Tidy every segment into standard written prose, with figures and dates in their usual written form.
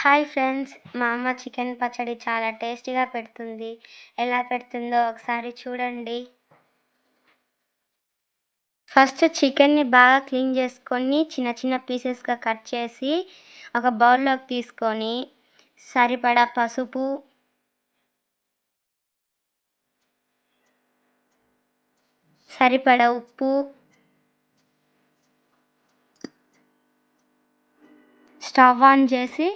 Hi friends! మా అమ్మ chicken పచ్చడి చాలా టేస్టీగా పెడుతుంది. ఎలా పెడుతుందో ఒకసారి చూడండి. ఫస్ట్ చికెన్‌ని బాగా క్లీన్ చేసుకొని చిన్న చిన్న పీసెస్‌గా కట్ చేసి ఒక బౌల్‌లోకి తీసుకొని సరిపడా పసుపు, సరిపడా ఉప్పు, స్టవ్ ఆన్ చేసి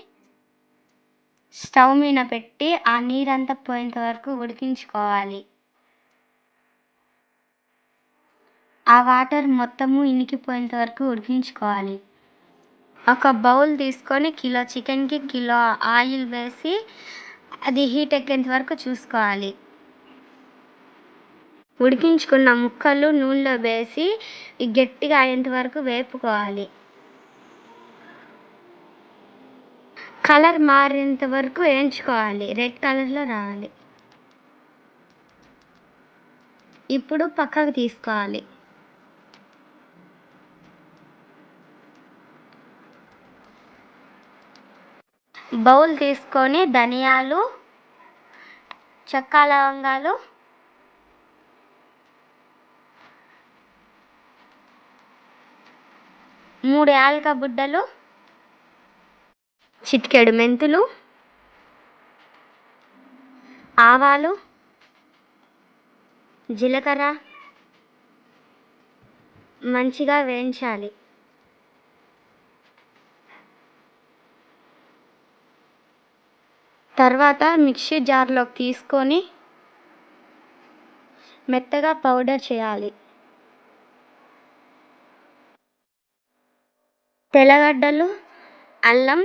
స్టవ్ మీద పెట్టి ఆ నీరంతా పోయేంత వరకు ఉడికించుకోవాలి. ఆ వాటర్ మొత్తము ఇనికిపోయేంత వరకు ఉడికించుకోవాలి. ఒక బౌల్ తీసుకొని కిలో చికెన్‌కి కిలో ఆయిల్ వేసి అది హీట్ ఎక్కేంత వరకు చూసుకోవాలి. ఉడికించుకున్న ముక్కలు నూనెలో వేసి గట్టిగా అయ్యేంత వరకు వేపుకోవాలి. కలర్ మారేంత వరకు వేయించుకోవాలి. రెడ్ కలర్లో రావాలి. ఇప్పుడు పక్కకు తీసుకోవాలి. బౌల్ తీసుకొని ధనియాలు, చెక్క లవంగాలు, మూడు యాలక బుడ్డలు, చిటికెడు మెంతులు, ఆవాలు, జీలకర్ర మంచిగా వేయించాలి. తర్వాత మిక్సీ జార్లోకి తీసుకొని మెత్తగా పౌడర్ చేయాలి. తెల్లగడ్డలు, అల్లం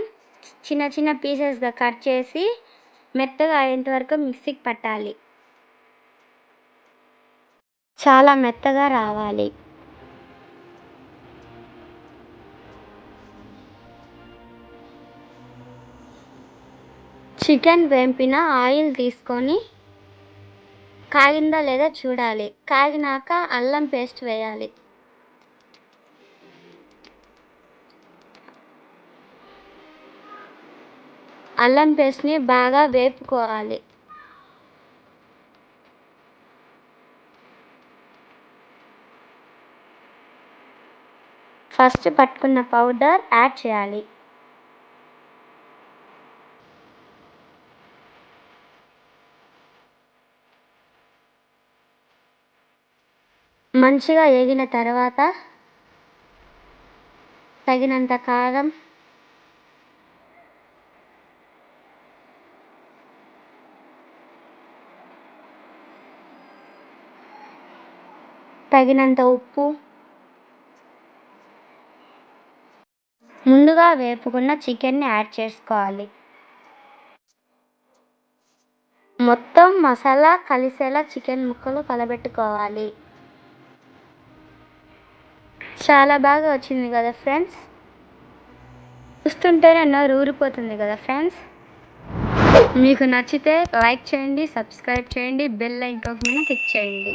చిన్న చిన్న పీసెస్‌గా కట్ చేసి మెత్తగా అయ్యేంత వరకు మిక్సీకి పట్టాలి. చాలా మెత్తగా రావాలి. చికెన్ వేపిన ఆయిల్ తీసుకొని కాగిందా లేదా చూడాలి. కాగినాక అల్లం పేస్ట్ వేయాలి. అల్లం పేస్ట్ని బాగా వేపుకోవాలి. ఫస్ట్ పట్టుకున్న పౌడర్ యాడ్ చేయాలి. మంచిగా వేగిన తర్వాత తగినంత కారం, తగినంత ఉప్పు, ముందుగా వేపుకున్న చికెన్ని యాడ్ చేసుకోవాలి. మొత్తం మసాలా కలిసేలా చికెన్ ముక్కలు కలబెట్టుకోవాలి. చాలా బాగా వచ్చింది కదా ఫ్రెండ్స్. చూస్తుంటేనే నోరు ఊరిపోతుంది కదా ఫ్రెండ్స్. మీకు నచ్చితే లైక్ చేయండి, సబ్స్క్రైబ్ చేయండి, బెల్ ఐకాన్ క్లిక్ చేయండి.